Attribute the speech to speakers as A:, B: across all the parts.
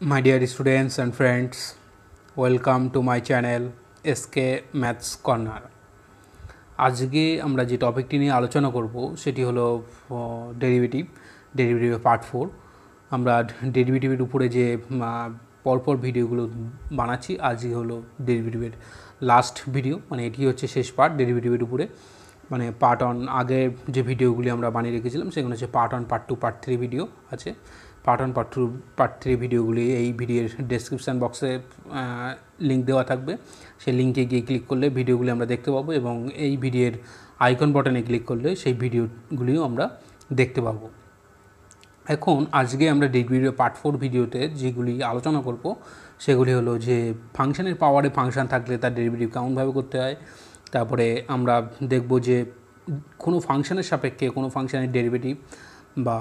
A: My dear students and friends, welcome to my channel SK Maths Corner. আজকে আমরা যে টপিকটি নিয়ে আলোচনা করব সেটি হলো ডেরিভেটিভের পার্ট 4। আমরা ডেরিভেটিভের উপরে যে পরপর ভিডিওগুলো বানাচ্ছি, আজকে হলো ডেরিভেটিভের লাস্ট ভিডিও, মানে এটি হচ্ছে শেষ পার্ট ডেরিভেটিভের উপরে। মানে পার্ট অন আগে যে ভিডিওগুলি আমরা বানিয়ে রেখেছিলাম সেগুলো হচ্ছে পার্ট 1, পার্ট 2, পার্ট 3 ভিডিও আছে। পার্ট 1, পার্ট 2, পার্ট 3 ভিডিওগুলি এই ভিডিওর ডেসক্রিপশান বক্সে লিঙ্ক দেওয়া থাকবে। সেই লিঙ্কে গিয়ে ক্লিক করলে ভিডিওগুলি আমরা দেখতে পাবো, এবং এই ভিডিওর আইকন বাটনে ক্লিক করলে সেই ভিডিওগুলিও আমরা দেখতে পাবো। এখন আজকে আমরা ডেরিভেটিভ পার্ট 4 ভিডিওতে যেগুলি আলোচনা করব সেগুলি হলো যে ফাংশনের পাওয়ারে ফাংশন থাকলে তার ডেরিভেটিভ কেমনভাবে করতে হয়। তারপরে আমরা দেখব যে কোনো ফাংশনের সাপেক্ষে কোনো ফাংশনের ডেরিভেটিভ, বা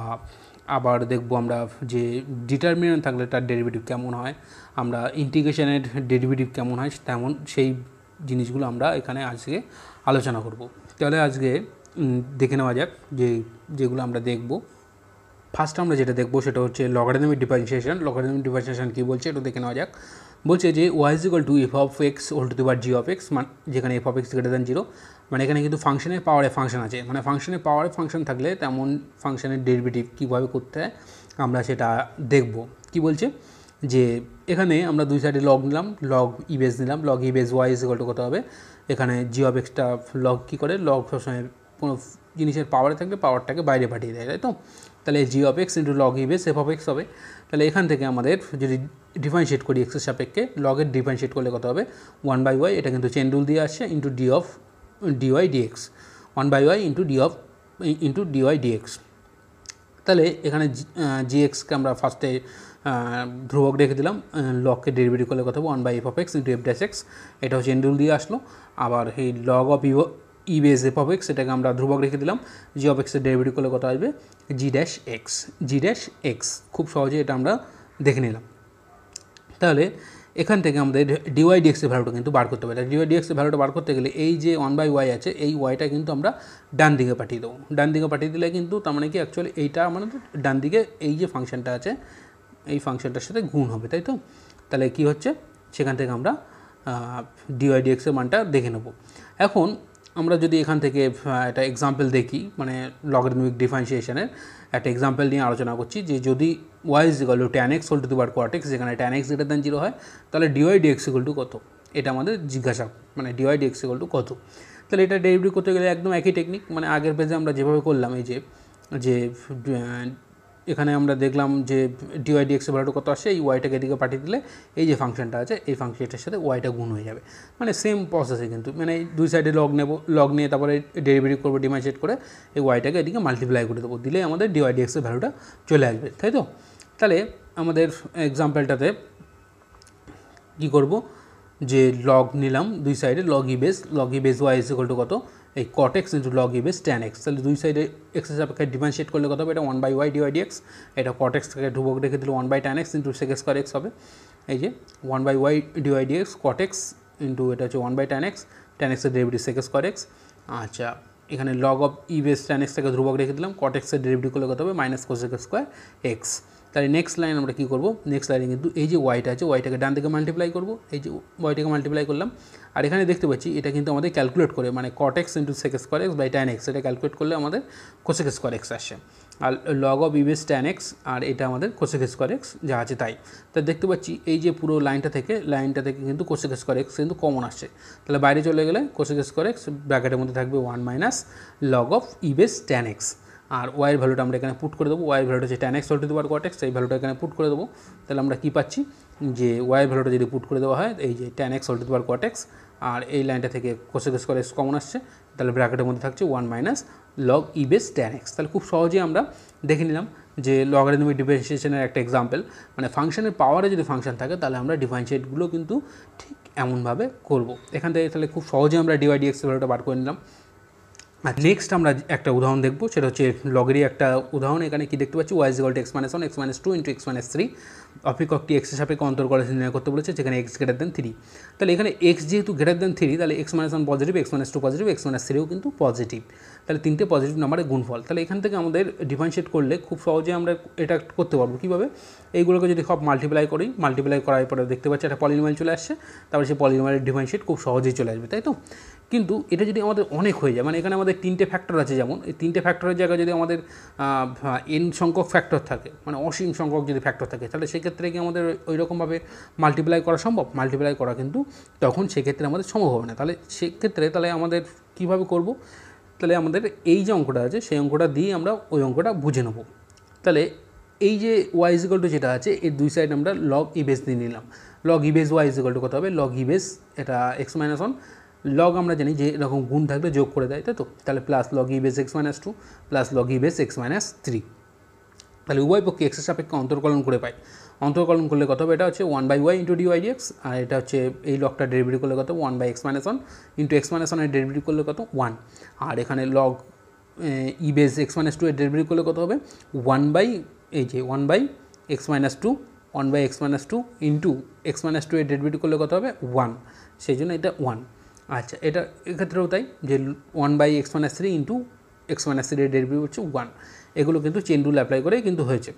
A: আবার দেখব আমরা যে ডিটারমিনেন্ট থাকলে তার ডেরিভেটিভ কেমন হয়, আমরা ইন্টিগ্রেশনের ডেরিভেটিভ কেমন হয় তেমন সেই জিনিসগুলো আমরা এখানে আজকে আলোচনা করব। তাহলে আজকে দেখে নেওয়া যাক যেগুলো আমরা দেখব। ফার্স্ট আমরা যেটা দেখবো সেটা হচ্ছে লগারিদমিক ডিফারেন্সিয়েশন। লগারিদমিক ডিফারেন্সিয়েশন কী বলছে একটু দেখে নেওয়া যাক। বলছে যে y is equal to f of x whole to the power g of x, মানে যেখানে f of x greater than 0, মানে এখানে কিন্তু ফাংশনের পাওয়ারে ফাংশন আছে। মানে ফাংশনের পাওয়ারে ফাংশন থাকলে তেমন ফাংশনের ডেরিভেটিভ কীভাবে করতে হয় আমরা সেটা দেখব। কি বলছে যে এখানে আমরা দুই সাইডে লগ নিলাম, লগ ই বেস নিলাম। Log e base y is equal to কত হবে, এখানে জি অফ এক্সটা লগ কী করে, লগ সবসময় কোনো জিনিসের পাওয়ারে থাকলে পাওয়ারটাকে বাইরে পাঠিয়ে দেয়, তাই তো। তাহলে g of x into log e base f of x হবে। তাহলে এখান থেকে আমাদের যদি ডিফারেন্সিয়েট করি এক্সের সাপেক্ষে, লগের ডিফারেন্সিয়েট করলে কত হবে 1/y, এটা কিন্তু চেন রুল দিয়ে আসছে, into d of dy dx, 1/y into dy dx. তাহলে এখানে জি এক্সকে আমরা ফার্স্টে ধ্রুবক রেখে দিলাম, লগকে ডেরিভেটিভ করলে কত হবে 1/f of x into F dash x, এটা হচ্ছে চেন রুল দিয়ে আসলো। আবার এই log of e base f of x এটাকে আমরা ধ্রুবক রেখে দিলাম, জি অফ এক্সের ডেরিভেটিভ করলে কত আসবে জি ড্যাশ এক্স। খুব সহজে এটা আমরা দেখে নিলাম। তাহলে এখান থেকে আমাদের ডিওয়াই ডিএক্সের ভ্যালুটা কিন্তু বার করতে হবে। ডিওয়াই ডিএক্সের ভ্যালুটা বার করতে গেলে এই যে 1/y আছে, এই ওয়াইটা কিন্তু আমরা ডান দিকে পাঠিয়ে দেবো। ডান দিকে পাঠিয়ে দিলে কিন্তু তার মানে কি অ্যাকচুয়ালি এইটা আমাদের ডান দিকে এই যে ফাংশনটা আছে এই ফাংশনটার সাথে গুণ হবে, তাই তো। তাহলে কি হচ্ছে সেখান থেকে আমরা ডিওয়াই ডিএক্সের মানটা দেখে নেব। এখন আমরা যদি এখান থেকে একটা এক্সাম্পল দেখি, মানে লগারিদমিক ডিফারেন্সিয়েশনের একটা এক্সাম্পল নিয়ে আলোচনা করছি, যে যদি y is equal to tan x whole to the power cot x, যেখানে ট্যান এক্স গ্রেটার দ্যান 0 হয়, তাহলে ডিওয়াই ডিএক্স ইকুয়াল টু কত, এটা আমাদের জিজ্ঞাসা, মানে ডিওয়াই ডিএক্স ইকুয়াল টু কত। তাহলে এটা ডেরিভেটিভ করতে গেলে একদম একই টেকনিক, মানে আগের পেজে আমরা যেভাবে করলাম, এই যে এখানে আমরা দেখলাম যে ডিওয়াই ডিএক্সের ভ্যালুটা কত আসে, এই ওয়াইটাকে এদিকে পাঠিয়ে দিলে এই যে ফাংশনটা আছে এই ফাংশনটার সাথে ওয়াইটা গুণ হয়ে যাবে। মানে সেম প্রসেসে কিন্তু, মানে দুই সাইডে লগ নেব, লগ নিয়ে তারপরে ডেরিভেটিভ করবো, ডিফারেন্সিয়েট করে এই ওয়াইটাকে এদিকে মাল্টিপ্লাই করে দেবো, দিলে আমাদের ডিওয়াই ডিএক্সের ভ্যালুটা চলে আসবে, তাই তো। তাহলে আমাদের এক্সাম্পলটাতে কী করব, যে লগ নিলাম দুই সাইডে, log e base y is equal to কত, এই cot x into log e base tan x. তাহলে দুই সাইডে এক্সের সাপেক্ষে ডিফারেন্সিয়েট করলে কত হবে, এটা 1/y ডিওয়াই ডিএক্স, এটা কট এক্সকে ধ্রুবক রেখে দিলে 1/tan x into sec square x হবে। এই যে 1/y dy dx cot x into এটা হচ্ছে 1/tan এক্স, ট্যান এক্সের ডেরিভেটিভ সেক স্কোয়ার এক্স। আচ্ছা, এখানে log of e base tan এক্সটাকে ধ্রুবক রেখে দিলাম, কট এক্সের ডেরিভেটিভ করলে কত হবে মাইনাস কোসেক স্কোয়ার এক্স। তাহলে নেক্সট লাইন আমরা কী করবো, নেক্সট লাইনে কিন্তু এই যে ওয়াইটা আছে ওয়াইটাকে ডান দিকে মাল্টিপ্লাই করবো, এই যে ওয়াইটাকে মাল্টিপ্লাই করলাম। আর এখানে দেখতে পাচ্ছি এটা কিন্তু আমাদের ক্যালকুলেট করে, মানে cot x into sec square x by tan x, এটা ক্যালকুলেট করলে আমাদের কোসেক স্কোয়ার এক্স আসছে। আর log of e base tan x, আর এটা আমাদের কোসেক স্কোয়ার এক্স যা আছে তাই। তা দেখতে পাচ্ছি এই যে পুরো লাইনটা থেকে কিন্তু কোসেক স্কোয়ার এক্স কিন্তু কমন আসছে। তাহলে বাইরে চলে গেলে কোসেক স্কোয়ার এক্স ব্র্যাকেটের মধ্যে থাকবে 1 minus log of e base tan x. আর ওয়াইয়ের ভ্যালুটা আমরা এখানে পুট করে দেবো, ওয়াইয়ের ভ্যালুটা হচ্ছে tan x whole to the power cot x, এই ভ্যালুটা এখানে পুট করে দেবো। তাহলে আমরা কী পাচ্ছি, যে ওয়াইয়ের ভ্যালুটা যদি পুট করে দেওয়া হয় এই যে tan x whole to the power cot x, আর এই লাইনটা থেকে কোসেক স্কোয়ার এক্স কমন আসছে, তাহলে ব্র্যাকেটের মধ্যে থাকছে 1 minus log e base tan x. তাহলে খুব সহজেই আমরা দেখে নিলাম যে লগারিদমিক ডিফারেন্সিয়েশনের একটা এক্সাম্পল, মানে ফাংশনের পাওয়ারে যদি ফাংশন থাকে তাহলে আমরা ডিফারেন্সিয়েটগুলো কিন্তু ঠিক এমনভাবে করব। এখান থেকে তাহলে খুব সহজে আমরা ডিওয়াই ডিএক্স ভ্যালুটা বার করে নিলাম। নেক্সট আমরা একটা উদাহরণ দেখব, সেটা হচ্ছে লগেরই একটা উদাহরণ। এখানে কি দেখতে পাচ্ছি, y = x - 1 x - 2 × x - 3 অপেক্ষকটি x এর সাপেক্ষে অন্তর্কলন নির্ণয় করতে বলেছে, যেখানে x > 3। তাহলে এখানে x যেহেতু > 3, তাহলে x - 1 positive, x - 2 positive, x - 3ও কিন্তু পজিটিভ। তাহলে তিনটে পজিটিভ নাম্বারের গুণফল। তাহলে এখান থেকে আমাদের ডিফারেন্সিয়েট করলে খুব সহজে আমরা এটা করতে পারবো। কীভাবে? এইগুলোকে যদি সব মাল্টিপ্লাই করি, মাল্টিপ্লাই করার পরে দেখতে পাচ্ছি একটা পলিনোমিয়াল চলে আসছে, তারপরে সেই পলিনোমিয়ালের ডিফারেন্সিয়েট খুব সহজেই চলে আসবে, তাই তো? কিন্তু এটা যদি আমাদের অনেক হয়ে যায়, মানে এখানে আমাদের তিনটে ফ্যাক্টর আছে, যেমন এই তিনটে ফ্যাক্টরের জায়গায় যদি আমাদের n সংখ্যক ফ্যাক্টর থাকে, মানে অসীম সংখ্যক যদি ফ্যাক্টর থাকে, তাহলে সেক্ষেত্রে কি আমাদের ওই রকমভাবে মাল্টিপ্লাই করা সম্ভব? মাল্টিপ্লাই করা কিন্তু তখন সেক্ষেত্রে আমাদের সম্ভব হবে না। তাহলে সেক্ষেত্রে তাহলে আমাদের কীভাবে করব? তাহলে আমাদের এই যে অঙ্কটা আছে সেই অঙ্কটা দিয়ে আমরা ওই অঙ্কটা বুঝে নেব। তাহলে এই যে y = যেটা আছে, এর দুই সাইড আমরা log e বেস দিয়ে নিলাম। log e বেস y = কত হবে? log e বেস এটা x - 1 লগ আমরা জানি যে এরকম গুণ থাকলে যোগ করে দেয়, তাই তো? তাহলে plus log e base x - 2 plus log e base x - 3। তাহলে উভয় পক্ষে x এর সাপেক্ষে অন্তর্কলন করে পাই। অন্তর্কলন করলে কত হবে? এটা হচ্ছে 1/y × dy dx, আর এটা হচ্ছে এই লগটা ডেরিভেটিভ করলে কত? 1/x - 1 × x - 1 এর ডেরিভেটিভ করলে কত? 1। আর এখানে log e বেস x - 2 এর ডেরিভেটিভ করলে কত হবে? 1/x - 2 1/x - 2 × x - 2 এর ডেরিভেটিভ করলে কত হবে? 1। সেই জন্য এটা 1। আচ্ছা, এটা এক্ষেত্রেও তাই, যে 1/x - 3 × x - 3 এর ডেরিভেটিভ হচ্ছে 1। এগুলো কিন্তু চেন রুল অ্যাপ্লাই করে কিন্তু হয়েছে।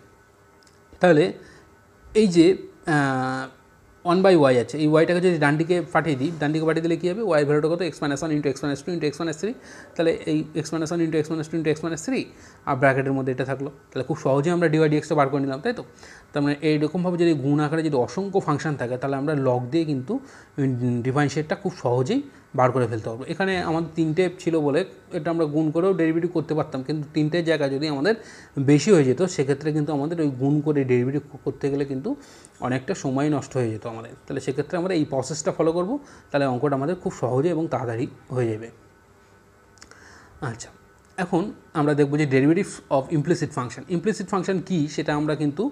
A: তাহলে এই যে 1/y আছে, এই ওয়াইটাকে যদি ডান দিকে পাঠিয়ে দিই, ডান দিকে পাঠিয়ে দিলে কী হবে? y এর ভ্যালুটা কত? x - 1 × x - 2 × x - 3। তাহলে এই x - 1 × x - 2 × x - 3 আর ব্র্যাকেটের মধ্যে এটা থাকলো। তাহলে খুব সহজেই আমরা dy dx বার করে নিলাম, তাই তো? তার মানে এইরকমভাবে যদি গুণ আকারে যদি অসংখ্য ফাংশন থাকে, তাহলে আমরা লগ দিয়ে কিন্তু ডিফারেন্সিয়েটটা খুব সহজেই বার করে ফেলতে পারবো। এখানে আমাদের তিনটে ছিল বলে এটা আমরা গুণ করেও ডেরিভেটিভ করতে পারতাম, কিন্তু তিনটের জায়গায় যদি আমাদের বেশি হয়ে যেত, সেক্ষেত্রে কিন্তু আমাদের ওই গুণ করে ডেরিভেটিভ করতে গেলে কিন্তু অনেকটা সময় নষ্ট হয়ে যেত আমাদের। তাহলে সেক্ষেত্রে আমরা এই প্রসেসটা ফলো করব, তাহলে অঙ্কটা আমাদের খুব সহজে এবং তাড়াতাড়ি হয়ে যাবে। আচ্ছা, এখন আমরা দেখব যে derivative of implicit function. Implicit function কী সেটা আমরা কিন্তু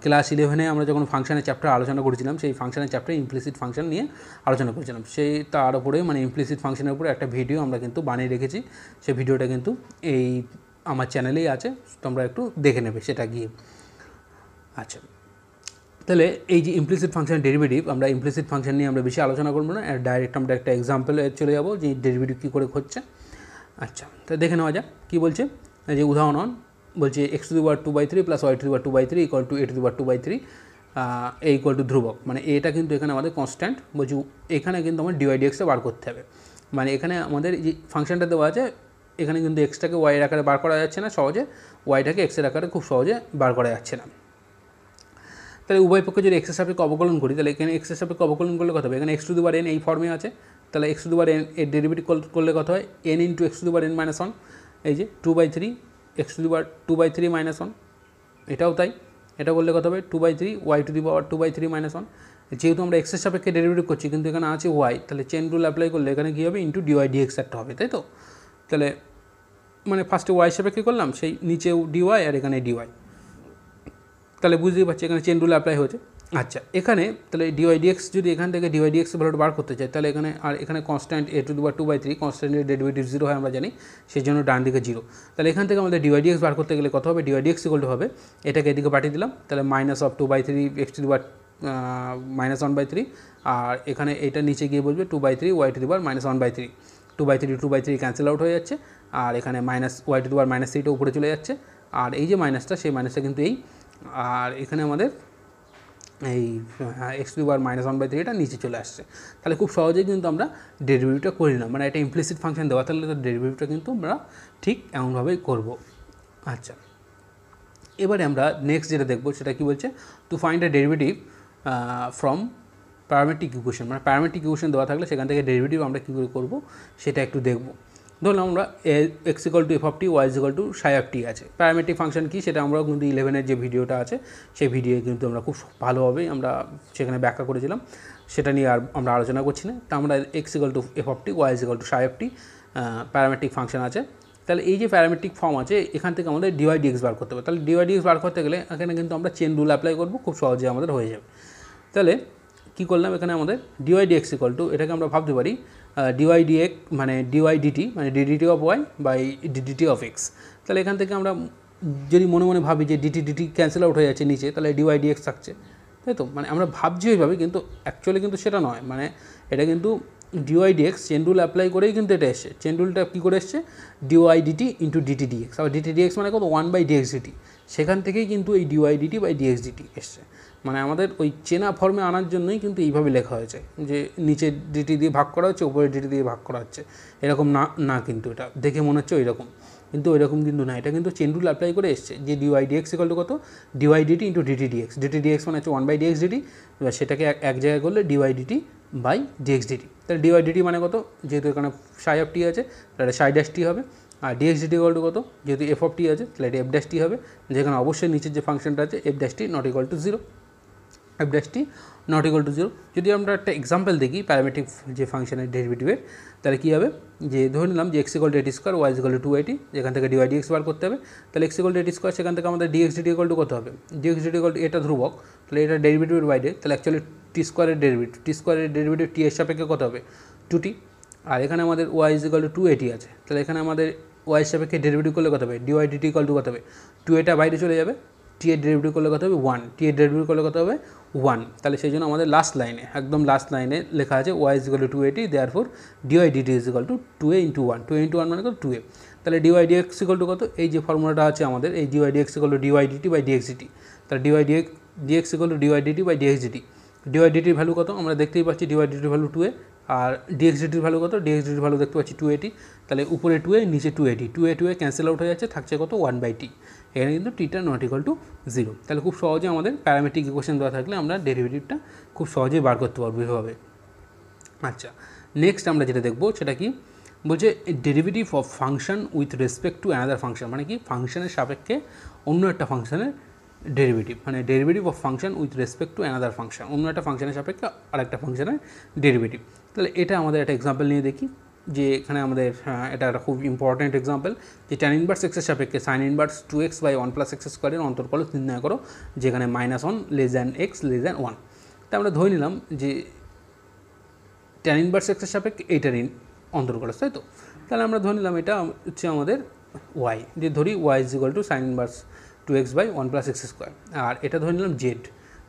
A: ক্লাস 11-এ আমরা যখন ফাংশনের চ্যাপ্টার আলোচনা করেছিলাম, সেই ফাংশনের চ্যাপ্টারে ইমপ্লিসিট ফাংশন নিয়ে আলোচনা করেছিলাম। সেই তার উপরে মানে ইমপ্লিসিট ফাংশনের উপরে একটা ভিডিও আমরা কিন্তু বানিয়ে রেখেছি। সেই ভিডিওটা কিন্তু এই আমার চ্যানেলেই আছে, তোমরা একটু দেখে নেবে সেটা গিয়ে। আচ্ছা, তাহলে এই যে ইমপ্লিসিট ফাংশন ডেরিভেটিভ, আমরা ইমপ্লিসিট ফাংশন নিয়ে আমরা বেশি আলোচনা করবো না, ডাইরেক্ট আমরা একটা এক্সাম্পলে চলে যাবো যে ডেরিভেটিভ কী করে হচ্ছে। আচ্ছা, তো দেখে নেওয়া যাক কী বলছে। যে উদাহরণ বলছে x⁴ plus y⁴ equal to a⁴, A equal to ধ্রুবক, মানে এটা কিন্তু এখানে আমাদের কনস্ট্যান্ট। বলছি এখানে কিন্তু আমার dy dx বার করতে হবে। মানে এখানে আমাদের যে ফাংশনটা দেওয়া আছে, এখানে কিন্তু এক্সটাকে ওয়াইয়ের আকারে বার করা যাচ্ছে না সহজে, ওয়াইটাকে এক্সের আকারে খুব সহজে বার করা যাচ্ছে না। তাহলে উভয় পক্ষে যদি এক্সের সাপেক্ষে অবকলন করি, তাহলে এখানে এক্সের সাপেক্ষে অবকলন করলে কত হবে? এখানে x⁴n এই ফর্মে আছে, তাহলে x⁴n এর ডেরিভেটিভ করলে কত হয়? n × x⁴n - 1, এই যে 2/3 x⁴ 1, এটাও তাই, এটা করলে কত হবে? 2/3 y⁴ 1। যেহেতু আমরা এক্সের সাপেক্ষে ডেরিভেটিভ করছি, কিন্তু এখানে আছে y, তাহলে চেন রুল অ্যাপ্লাই করলে এখানে কী হবে? dy dx একটা হবে, তাই তো? তাহলে মানে ফার্স্টে y সাপেক্ষে করলাম, সেই নিচেও dy আর এখানে dy, তাহলে বুঝতেই পারছি এখানে চেন রুল অ্যাপ্লাই হয়েছে। আচ্ছা, এখানে তাহলে dy dx যদি এখান থেকে dy dx ভ্যালুটা বার করতে চাই, তাহলে এখানে আর এখানে কনস্ট্যান্ট a⁴ কনস্ট্যান্টের ডেরিভেটিভ 0 হয় আমরা জানি, সেই জন্য ডান দিকে 0। তাহলে এখান থেকে আমাদের dy dx বার করতে গেলে কত হবে? dy dx ইকুয়াল টু হবে, এটাকে এদিকে পাঠিয়ে দিলাম, তাহলে -2/3 x⁴ -1/3, আর এখানে এটা নিচে গিয়ে বলবে 2/3 y⁴ -1/3, 2/3 ক্যান্সেল আউট হয়ে যাচ্ছে, আর এখানে y⁴ -3টা উপরে চলে যাচ্ছে, আর এই যে মাইনাসটা, সেই মাইনাসটা কিন্তু এই, আর এখানে আমাদের এই x⁴ -1/3 এটা নিচে চলে আসছে। তাহলে খুব সহজেই কিন্তু আমরা ডেরিভেটিভটা করে নিলাম, মানে একটা ইমপ্লিসিট ফাংশন দেওয়া থাকলে তো ডেরিভেটিভটা কিন্তু আমরা ঠিক এমনভাবেই করব। আচ্ছা, এবারে আমরা নেক্সট যেটা দেখব সেটা কি বলছে? To find a derivative from parametric equation, মানে প্যারামেট্রিক ইকুয়েশন দেওয়া থাকলে সেখান থেকে ডেরিভেটিভ আমরা কী করে করবো সেটা একটু দেখব। ধরুন আমরা x = f(t), y = ψ(t) আছে। প্যারামেট্রিক ফাংশন কী সেটা আমরা কিন্তু 11-এর যে ভিডিওটা আছে সেই ভিডিও কিন্তু আমরা খুব ভালোভাবেই আমরা সেখানে ব্যাখ্যা করেছিলাম, সেটা নিয়ে আর আমরা আলোচনা করছি না। তা আমরা x = f(t), y = ψ(t) parametric function আছে। তাহলে এই যে প্যারামেট্রিক ফর্ম আছে, এখান থেকে আমাদের dy dx বার করতে হবে। তাহলে dy dx বার করতে গেলে এখানে কিন্তু আমরা চেন রুল অ্যাপ্লাই করবো, খুব সহজে আমাদের হয়ে যাবে। তাহলে কী করলাম? এখানে আমাদের dy dx = এটাকে আমরা ভাবতে পারি ডিওয়াই ডিএক্স মানে ডিওয়াই ডিটি মানে d dt of y by d dt of x. তাহলে এখান থেকে আমরা যদি মনে মনে ভাবি যে ডিটি ডিটি ক্যান্সেল আউট হয়ে যাচ্ছে নিচে, তাহলে ডিওয়াই ডিএক্স থাকছে, তাই তো? মানে আমরা ভাবছি ওইভাবে, কিন্তু অ্যাকচুয়ালি কিন্তু সেটা নয়। মানে এটা কিন্তু dy dx chain rule apply করেই কিন্তু এটা এসছে। চেন রুলটা কী করে এসছে? Dy dt into dt dx. আবার ডিটি ডিএক্স মানে কত? 1/dx dt। সেখান থেকেই কিন্তু এই dy dt by dx dt এসছে। মানে আমাদের ওই চেনা ফর্মে আনার জন্যই কিন্তু এইভাবে লেখা হয়েছে, যে নিচে ডিটি দিয়ে ভাগ করা হচ্ছে, উপরে ডিটি দিয়ে ভাগ করা হচ্ছে, এরকম না না কিন্তু এটা দেখে মনে হচ্ছে ওই রকম, কিন্তু ওই রকম কিন্তু না। এটা কিন্তু চেন রুল অ্যাপ্লাই করে এসছে যে ডিওয়াই ডিএক্স ইকুয়াল টু কত? Dy dt into dt dx. Dt dx মানে হচ্ছে 1/dx dt। এবার সেটাকে এক জায়গায় করলে dy dt by dx dt. তাহলে ডিওয়াই ডিটি মানে কত? যেহেতু এখানে সাই অফ টি আছে তাহলে সাই ড্যাশ টি হবে। আর ডিএক্স ডিটি ইকুয়াল টু কত? যেহেতু এফ অফ টি আছে তাহলে এটা এফ ড্যাশ টি হবে, যেখানে অবশ্যই নিচের যে ফাংশনটা আছে F dash T not equal to 0, F dash T not equal to 0। যদি আমরা একটা এক্সাম্পল দেখি প্যারামেট্রিক যে ফাংশনের ডেরিভেটিভের, তাহলে কী হবে? যে ধরে নিলাম যে এক্স ইকুয়াল টু এটি স্কোয়ার, ওয়াই ইকুয়াল টু 280, যেখান থেকে ডিওয়াই ডিএক্স বার করতে হবে। তাহলে এক্স ইকুয়াল টু এটি স্কোয়ার, সেখান থেকে আমাদের ডিএক্স ডিটি ইকুয়াল টু কত হবে? ডিএক্স ডিটি ইকুয়াল টু এটা ধ্রুবক, তাহলে এটা ডেরিভেটিভের বাইরে, তাহলে অ্যাকচুয়ালি টি স্কোয়ারের ডেরিভেটিভ টি এর সাপেক্ষে কত হবে? 2t। আর এখানে আমাদের ওয়াই ইকুয়াল টু 280 আছে, তাহলে এখানে আমাদের ওয়াই সাপেক্ষে ডেরিভেটিভ করলে কত হবে? ডিওয়াই ডিটি ইকুয়াল টু কত হবে? 2 এটা বাইরে চলে যাবে, টি এর ডেরিভেটিভ করলে কত হবে? 1, টি এর ডেরিভেটিভ করলে কত হবে? 1। তাহলে সেই জন্য আমাদের লাস্ট লাইনে, একদম লাস্ট লাইনে লেখা আছে y equal to 280, therefore dy dt is equal to 2a into 1, 2a into 1 মানে কত? 2a। তাহলে ডিওয়াই ডিএক্স ইকুয়াল টু কত? এই যে ফর্মুলাটা আছে আমাদের, এই dy dx equal to dy dt by dx dt. তাহলে dy dx equal to dy dt by dx dt. Dy ডিটির ভ্যালু কত? আমরা দেখতেই পাচ্ছি ডিওয়াই ডিটির ভ্যালু 2a, আর ডিএক্স ডিটির ভ্যালু কত? ডিএক্স ডিটির ভ্যালু দেখতে পাচ্ছি 280। তাহলে উপরে 2a, নিচে 280, 2a ক্যান্সেল আউট হয়ে যাচ্ছে, থাকছে কত? 1/t। এখানে কিন্তু টিটা নট ইকুয়াল টু 0। তাহলে খুব সহজে আমাদের প্যারামেট্রিক ইকুয়েশন দেওয়া থাকলে আমরা ডেরিভেটিভটা খুব সহজেই বার করতে পারবো এভাবে। আচ্ছা, নেক্সট আমরা যেটা দেখবো সেটা কি বলছে? Derivative of function with respect to another function, মানে কি? ফাংশনের সাপেক্ষে অন্য একটা ফাংশনের ডেরিভেটিভ, মানে derivative of function with respect to another function, অন্য একটা ফাংশনের সাপেক্ষে আরেকটা ফাংশনের ডেরিভেটিভ। তাহলে এটা আমাদের একটা এক্সাম্পল নিয়ে দেখি, যে এখানে আমাদের এটা একটা খুব ইম্পর্ট্যান্ট এক্সাম্পল, যে ট্যান ইনভার্স এক্সের সাপেক্ষে sine inverse 2x by 1 plus x স্কোয়ারের অন্তর্কলক নির্ণয় করো, যেখানে -1 less than x less than 1। তা আমরা ধরে নিলাম যে ট্যান ইনভার্স এক্সের সাপেক্ষে এইটার অন্তর্কলক, তাই তো? তাহলে আমরা ধরে নিলাম এটা হচ্ছে আমাদের ওয়াই, যে ধরি y is equal to sine inverse 2x by 1 plus x square. আর এটা ধরে নিলাম জেড,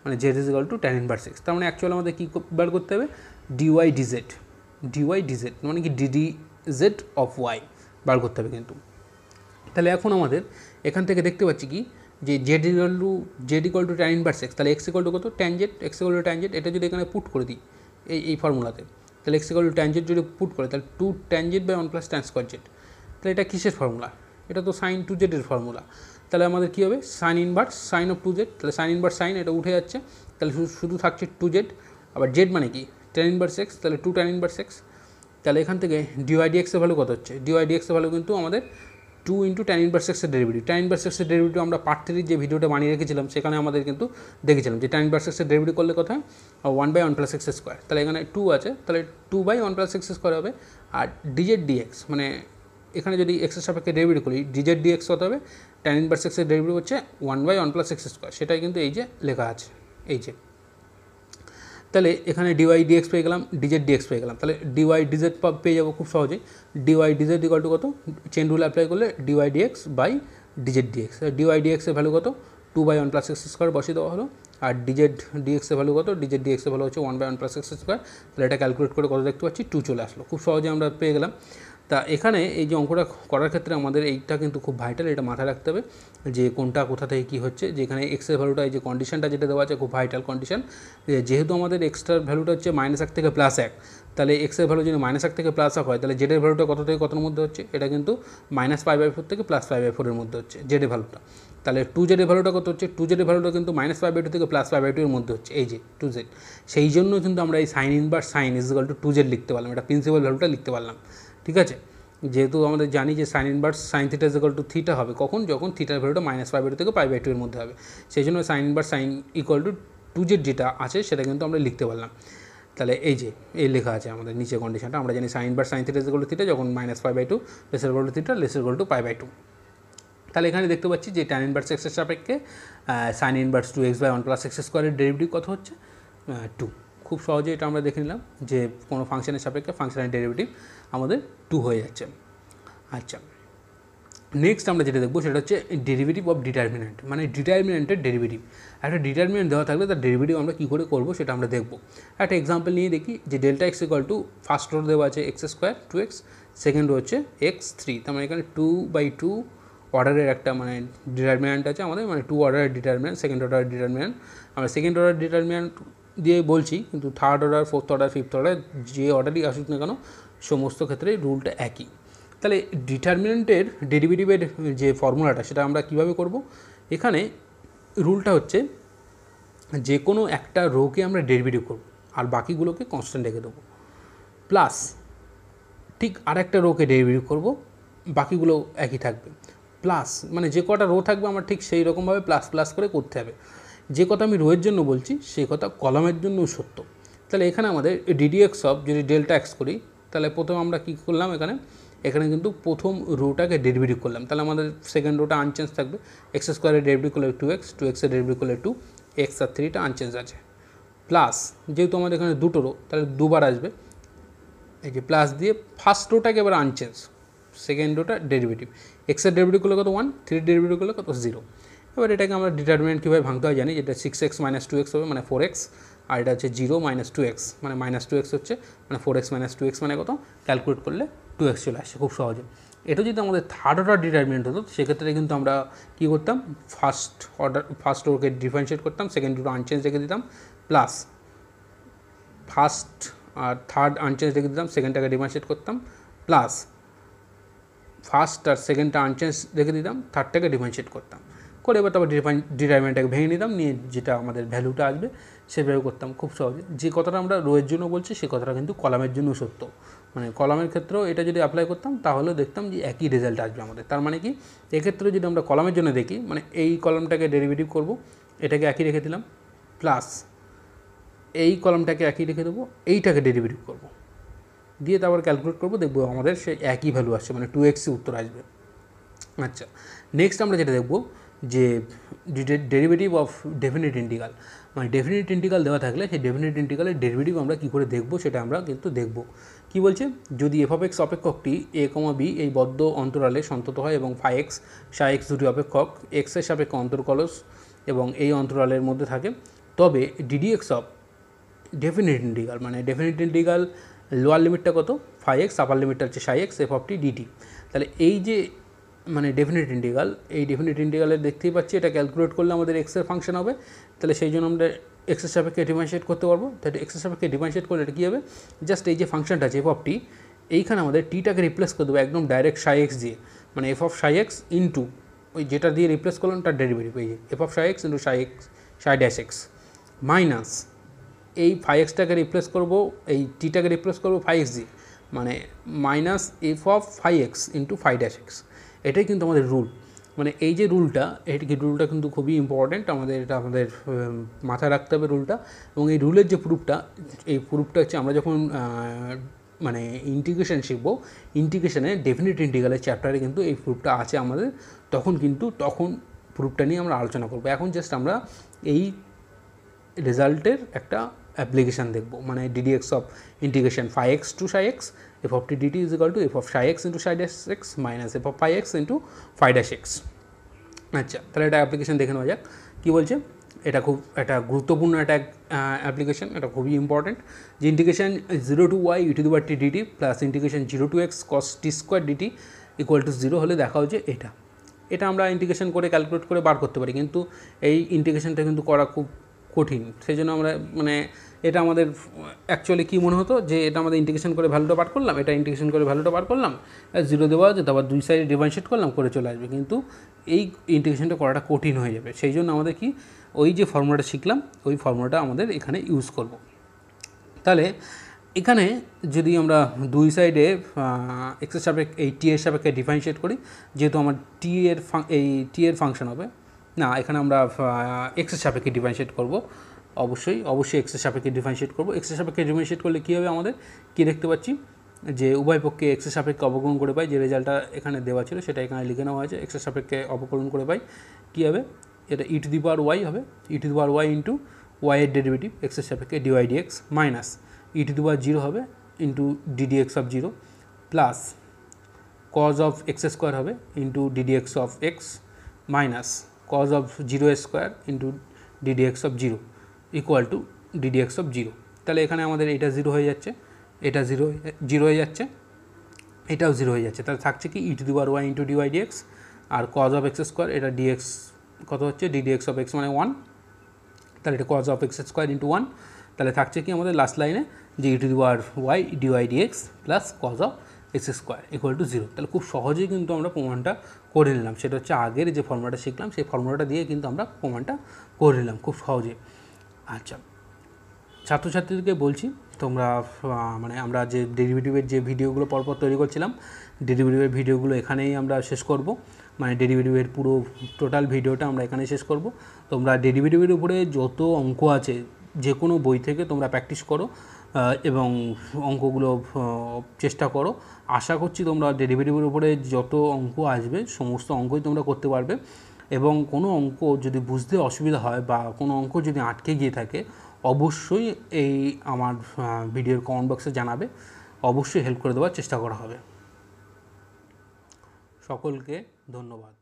A: মানে z is equal to tan inverse x. তার মানে অ্যাকচুয়ালি আমাদের কী বার করতে হবে? ডিওয়াই ডিজেড, ডিওয়াই ডিজেড মানে কি? DD Z of y bar করতে হবে কিন্তু। তাহলে এখন আমাদের এখান থেকে দেখতে পাচ্ছি কি, যে z equal to tan inverse x, তাহলে এক্স ইকুয়াল টু কত? Tan z, x equal to tan z. এটা যদি এখানে পুট করে দিই এই ফর্মুলাতে, তাহলে x equal to tan z যদি পুট করে, তাহলে 2 tan z by 1 plus tan square z. তাহলে এটা কিসের ফর্মুলা? এটা তো সাইন 2z এর ফর্মুলা। তাহলে আমাদের কী হবে? Sign inverse sign of 2z, তাহলে সাইন ইনভার্স সাইন এটা উঠে যাচ্ছে, তাহলে শুধু থাকছে 2z। আবার জেড মানে কি? ট্যান ইনভার্স এক্স, তাহলে 2 ট্যান ইনভার্স এক্স। তাহলে এখান থেকে ডিওয়াই ডিএক্সের ভ্যালু কত হচ্ছে? ডিওয়াই ডিএক্সের ভ্যালু কিন্তু আমাদের 2 ইন্টু ট্যান ইনভার্স এক্সের ডেরিভেটিভ। ট্যান ইনভার্স এক্সের ডেরিভেটিভ আমরা পার্ট 3 যে ভিডিওটা বানিয়ে রেখেছিলাম সেখানে আমাদের কিন্তু দেখেছিলাম যে ট্যান ইনভার্স এক্সের ডেরিভেটিভ করলে কোথায়? 1 বাই 1 প্লাস এক্স স্কোয়ার। তাহলে এখানে 2 আছে, তাহলে 2 বাই 1 প্লাস এক্স স্কোয়ার হবে। আর ডিজেড ডিএক্স মানে এখানে যদি এক্সের সাপেক্ষে ডেরিভেটিভ করি, ডিজেড ডিএক্স কত হবে? ট্যান ইনভার্স এক্সের ডেরিভেটিভ হচ্ছে 1 বাই 1 প্লাস এক্স স্কোয়ার, সেটাই কিন্তু এই যে লেখা আছে, এই যে। তাহলে এখানে ডিওয়াই ডিএক্স পেয়ে গেলাম, ডিজেড ডিএক্স পেয়ে গেলাম, তাহলে ডিওয়াই ডিজেড পেয়ে যাবো খুব সহজেই। ডিওয়াই ডিজেড ইকুয়াল টু কত? চেন রুল অ্যাপ্লাই করলে dy dx by dz dx. Dy ডিএক্সের ভ্যালু কত? 2 বাই 1 প্লাস এক্স স্কোয়ার বসিয়ে দেওয়া হলো। আর ডিজেড ডিএক্সের ভ্যালু কত? ডিজেড ডিএক্সের ভ্যালু হচ্ছে 1 বাই 1 প্লাস এক্স স্কোয়ার। তাহলে এটা ক্যালকুলেট করে কত দেখতে পাচ্ছি? 2 চলে আসলো, খুব সহজে আমরা পেয়ে গেলাম। তা এখানে এই যে অঙ্কটা করার ক্ষেত্রে আমাদের এইটা কিন্তু খুব ভাইটাল, এটা মাথায় রাখতে হবে যে কোনটা কোথা থেকে কী হচ্ছে। যেখানে এক্সের ভ্যালুটা, এই যে কন্ডিশনটা যেটা দেওয়া আছে খুব ভাইটাল কন্ডিশন, যেহেতু আমাদের এক্সটার ভ্যালুটা হচ্ছে -1 থেকে +1, তাহলে এক্সের ভ্যালু যদি -1 থেকে +1 হয়, তাহলে জেডের ভ্যালুটা কত থেকে কতর মধ্যে হচ্ছে? এটা কিন্তু -π/4 থেকে +π/4 এর মধ্যে হচ্ছে জেডের ভ্যালুটা। তাহলে 2z এর ভ্যালুটা কত হচ্ছে? 2z এর ভ্যালুটা কিন্তু -π/2 থেকে +π/2 এর মধ্যে হচ্ছে, এই যে 2z। সেই জন্য কিন্তু আমরা এই sign inverse sign is equal two 2z লিখতে পারলাম, এটা প্রিন্সিপাল ভ্যালুটা লিখতে পারলাম, ঠিক আছে? যেহেতু আমাদের জানি যে sign inverse sine theta is equal to theta হবে কখন? যখন থিটার ভ্যালুটা -π/2 থেকে π/2 এর মধ্যে হবে। সেই জন্য sign inverse sign equal to 2z যেটা আছে সেটা কিন্তু আমরা লিখতে পারলাম। তাহলে এই যে এই লেখা আছে আমাদের নিচে কন্ডিশনটা, আমরা জানি sine inverse sine theta is equal to theta যখন -π/2 lesser equal to theta lesser equal to π/2। তাহলে এখানে দেখতে পাচ্ছি যে ট্যান ইনভার্স এক্সের সাপেক্ষে sine inverse 2x by 1 plus x স্কোয়ারের ডেরিভেটিভ কত হচ্ছে? 2। খুব সহজে এটা আমরা দেখে নিলাম যে কোনো ফাংশনের সাপেক্ষে ফাংশনের ডেরিভেটিভ আমাদের 2 হয়ে যাচ্ছে। আচ্ছা, নেক্সট আমরা যেটা দেখবো সেটা হচ্ছে ডেরিভেটিভ অফ ডিটারমিনেন্ট, মানে ডিটারমিনেন্টের ডেরিভেটিভ। একটা ডিটারমিনেন্ট দেওয়া থাকলে তার ডেরিভেটিভ আমরা কী করে করবো সেটা আমরা দেখবো। একটা এক্সাম্পল নিয়ে দেখি যে delta x equal two first row দেওয়া আছে x square 2x, second rho হচ্ছে x3, তার মানে এখানে 2/2 অর্ডারের একটা মানে ডিটারমিনেন্ট আছে আমাদের, মানে 2 অর্ডারের ডিটারমিনেন্ট, সেকেন্ড অর্ডারের ডিটারমিনেন্ট। আমরা সেকেন্ড অর্ডার ডিটারমিনেন্ট দিয়ে বলছি, কিন্তু third order, fourth order, fifth order যে অর্ডারই আসুক না কেন সমস্ত ক্ষেত্রে রুলটা একই। তাহলে ডিটারমিনেন্টের ডেরিভেটিভের যে ফর্মুলাটা সেটা আমরা কিভাবে করব, এখানে রুলটা হচ্ছে যে কোনো একটা রোকে আমরা ডেরিভেটিভ করব আর বাকিগুলোকে কনস্ট্যান্ট রেখে দেবো, প্লাস ঠিক আরেকটা রোকে ডেরিভেটিভ করব, বাকিগুলো একই থাকবে, প্লাস মানে যে কটা রো থাকবে আমার ঠিক সেই রকমভাবে প্লাস প্লাস করে করতে হবে। যে কথা আমি রোয়ের জন্য বলছি সেই কথা কলামের জন্যও সত্য। তাহলে এখানে আমাদের ডিডিএক্স অফ যদি ডেল্টা এক্স করি, তাহলে প্রথম আমরা কী করলাম, এখানে কিন্তু প্রথম রোটাকে ডেরিভেটিভ করলাম, তাহলে আমাদের সেকেন্ড রোটা আনচেঞ্জ থাকবে। এক্স স্কোয়ারের ডেরিভেটিভ করলে 2x, 2xের ডেরিভেটিভ করলে 2, x আর 3টা আনচেঞ্জ আছে, প্লাস যেহেতু আমাদের এখানে দুটো রো তাহলে দুবার আসবে, এই যে প্লাস দিয়ে ফার্স্ট রোটাকে এবার আনচেঞ্জ, সেকেন্ড রোটা ডেরিভেটিভ, এক্সের ডেরিভেটিভ করলে কত 1, 3 ডেরিভেটিভ করলে কত 0। এবার এটাকে আমরা ডিটারমিনেন্ট কীভাবে ভাঙতে হয় জানি, যেটা 6x - 2x হবে মানে 4x, আর এটা হচ্ছে 0 - 2x মানে -2x হচ্ছে, মানে 4x - 2x মানে কত, ক্যালকুলেট করলে 2x চলে আসছে খুব সহজে। এটা যদি আমাদের থার্ড অর্ডার ডিটারমিনেন্ট হতো সেক্ষেত্রে কিন্তু আমরা কী করতাম, ফার্স্ট রোকে ডিফারেন্সিয়েট করতাম, সেকেন্ড রো আনচেঞ্জ রেখে দিতাম, প্লাস ফার্স্ট আর থার্ড আনচেঞ্জ রেখে দিতাম, সেকেন্ডটাকে ডিফারেন্সিয়েট করতাম, প্লাস ফার্স্ট আর সেকেন্ডটা আনচেঞ্জ রেখে দিতাম, থার্ডটাকে ডিফারেন্সিয়েট করতাম, করে এবার তারপর ডিটারমিনেন্টটাকে ভেঙে নিতাম, নিয়ে যেটা আমাদের ভ্যালুটা আসবে সেভাবে করতাম খুব সহজে। যে কথাটা আমরা রোয়ের জন্য বলছি সে কথাটা কিন্তু কলামের জন্য সত্য, মানে কলামের ক্ষেত্রেও এটা যদি অ্যাপ্লাই করতাম তাহলেও দেখতাম যে একই রেজাল্ট আসবে আমাদের। তার মানে কি, এক্ষেত্রে যদি আমরা কলামের জন্য দেখি, মানে এই কলামটাকে ডেরিভেটিভ করব, এটাকে একই রেখে দিলাম, প্লাস এই কলামটাকে একই রেখে দেবো, এইটাকে ডেরিভেটিভ করব, দিয়ে তারপর ক্যালকুলেট করবো, দেখবো আমাদের সে একই ভ্যালু আসছে, মানে 2x উত্তর আসবে। আচ্ছা, নেক্সট আমরা যেটা দেখবো যে ডেরিভেটিভ অফ ডেফিনিট ইন্টিগ্রাল, মানে ডেফিনিট ইন্টিগ্রাল দেওয়া থাকলে সেই ডেফিনিট ইন্টিগ্রালের ডেরিভেটিভ আমরা কী করে দেখবো সেটা আমরা কিন্তু দেখব। কী বলছে, যদি f(x) অপেক্ষকটি a, b এই বদ্ধ অন্তরালে সন্তত হয় এবং φx, ψx দুটি অপেক্ষক x এর সাপেক্ষে অন্তর্কলস এবং এই অন্তরালের মধ্যে থাকে, তবে ডিডিএক্স অফ ডেফিনিট ইন্টিগ্রাল, মানে ডেফিনিট ইন্টিগ্রাল লোয়ার লিমিটটা কত φx, আপার লিমিটটা হচ্ছে ψx f(t) dt। তাহলে এই যে মানে ডেফিনিট ইন্টিগ্রাল, এই ডেফিনিট ইন্টিগ্রালের দেখতেই পাচ্ছি এটা ক্যালকুলেট করলে আমাদের এক্সের ফাংশন হবে, তাহলে সেই জন্য আমরা এক্সের সাপেক্ষে ডিফারেন্সিয়েট করতে পারবো। তাহলে এক্সের সাপেক্ষে ডিফারেন্সিয়েট করলে এটা কী হবে, জাস্ট এই যে ফাংশনটা আছে f(t), এইখানে আমাদের টিটাকে রিপ্লেস করে দেবো একদম ডাইরেক্ট ψx দিয়ে, মানে f(x) ইন্টু ওই যেটা দিয়ে রিপ্লেস করলাম তার ডেরিভেটিভ, এই যে f(x) ইন্টু ψ'(x) মাইনাস এই φxটাকে রিপ্লেস করবো, এই টিটাকে রিপ্লেস করবো φx দিয়ে, মানে মাইনাস f(x) ইন্টু φ'(x). এটাই কিন্তু আমাদের রুল, মানে এই যে রুলটা, রুলটা কিন্তু খুবই ইম্পর্ট্যান্ট, এটা আমাদের মাথায় রাখতে হবে রুলটা। এবং এই রুলের যে প্রুফটা, এই প্রুফটা হচ্ছে আমরা যখন মানে ইন্টিগ্রেশন শিখবো, ইন্টিগ্রেশনে ডেফিনিট ইন্টিগ্রালের চ্যাপ্টারে কিন্তু এই প্রুফটা আছে আমাদের, তখন প্রুফটা নিয়ে আমরা আলোচনা করবো। এখন জাস্ট আমরা এই রেজাল্টের একটা অ্যাপ্লিকেশান দেখব, মানে d dx of integration φx to ψx f(t) dt is equal to f(ψx) into ψ'(x) minus f(φx) into φ'(x). আচ্ছা, তাহলে এটা অ্যাপ্লিকেশান দেখে নেওয়া যাক। কী বলছে, এটা খুব একটা গুরুত্বপূর্ণ একটা অ্যাপ্লিকেশান, এটা খুবই ইম্পর্ট্যান্ট, যে integration 0 to y e⁻t dt plus integration 0 to x cos t² dt equal to 0 হলে দেখা হচ্ছে এটা আমরা ইন্টিগ্রেশন করে ক্যালকুলেট করে বার করতে পারি, কিন্তু এই ইন্টিগ্রেশনটা কিন্তু করা খুব কঠিন, সেই জন্য আমরা মানে এটা আমাদের অ্যাকচুয়ালি কী মনে হতো যে এটা আমাদের ইন্টিগ্রেশন করে ভ্যালুটা বার করলাম, এটা ইন্টিগ্রেশন করে ভ্যালুটা বার করলাম, 0 দেওয়া আছে, তারপর দুই সাইডে ডিফারেন্সিয়েট করলাম, করে চলে আসবে, কিন্তু এই ইন্টিগ্রেশনটা করাটা কঠিন হয়ে যাবে। সেই জন্য আমাদের কি ওই যে ফর্মুলাটা শিখলাম ওই ফর্মুলাটা আমাদের এখানে ইউজ করব। তাহলে এখানে যদি আমরা দুই সাইডে এক্সের সাপেক্ষে এই টি এর সাপেক্ষে ডিফারেন্সিয়েট করি, যেহেতু আমার টি এর ফাংশন হবে না, এখানে আমরা এক্সের সাপেক্ষে ডিফারেন্সিয়েট করব, অবশ্যই এক্সের সাপেক্ষে ডিফারেন্সিয়েট করব। এক্সের সাপেক্ষে ডিফারেন্সিয়েট করলে কী হবে, আমাদের কী দেখতে পাচ্ছি যে উভয় পক্ষে এক্সের সাপেক্ষে অবকলন করে পাই, যে রেজাল্টটা এখানে দেওয়া ছিল সেটা এখানে লিখে নেওয়া হয়েছে, এক্সের সাপেক্ষে অবকলন করে পাই কী হবে, এটা e⁻y হবে, e⁻y ইন্টু ওয়াই এর ডেরিভেটিভ এক্সের সাপেক্ষে dy dx minus e to the power zero হবে into ddx of zero plus cos of x square হবে into ddx of x minus cos of zero square into ddx of zero equal to ddx of zero. তাহলে এখানে আমাদের এটা zero হয়ে যাচ্ছে, এটা zero হয়ে যাচ্ছে, এটাও জিরো হয়ে যাচ্ছে। তাহলে থাকছে কি e to the power y into dy dx আর কজ অফ এক্স স্কোয়ার, এটা ডিএক্স কত হচ্ছে ডিডিএক্স অফ এক্স মানে 1, তাহলে এটা cos of x square into 1। তাহলে থাকছে কি আমাদের লাস্ট লাইনে যে e to the power y dy dx plus cos of x square equal to zero. তাহলে খুব সহজেই কিন্তু আমরা প্রমাণটা করে নিলাম। সেটা হচ্ছে আগের যে ফর্মুলাটা শিখলাম সেই ফর্মুলাটা দিয়ে কিন্তু আমরা প্রমাণটা করে নিলাম খুব সহজে। আচ্ছা, ছাত্রছাত্রীদেরকে বলছি তোমরা মানে আমরা যে ডেরিভেটিভের যে ভিডিওগুলো পরপর তৈরি করছিলাম, ডেরিভেটিভের ভিডিওগুলো এখানেই আমরা শেষ করব। মানে ডেরিভেটিভের পুরো টোটাল ভিডিওটা আমরা এখানেই শেষ করব। তোমরা ডেরিভেটিভের উপরে যত অঙ্ক আছে যে কোনো বই থেকে তোমরা প্র্যাকটিস করো এবং অঙ্কগুলো চেষ্টা করো। আশা করছি তোমরা ডেরিভেটিভের উপরে যত অঙ্ক আসবে সমস্ত অঙ্কই তোমরা করতে পারবে। এবং কোনো অঙ্ক যদি বুঝতে অসুবিধা হয় বা কোনো অঙ্ক যদি আটকে গিয়ে থাকে অবশ্যই এই আমার ভিডিওর কমেন্ট বক্সে জানাবে, অবশ্যই হেল্প করে দেওয়ার চেষ্টা করা হবে। সকলকে ধন্যবাদ।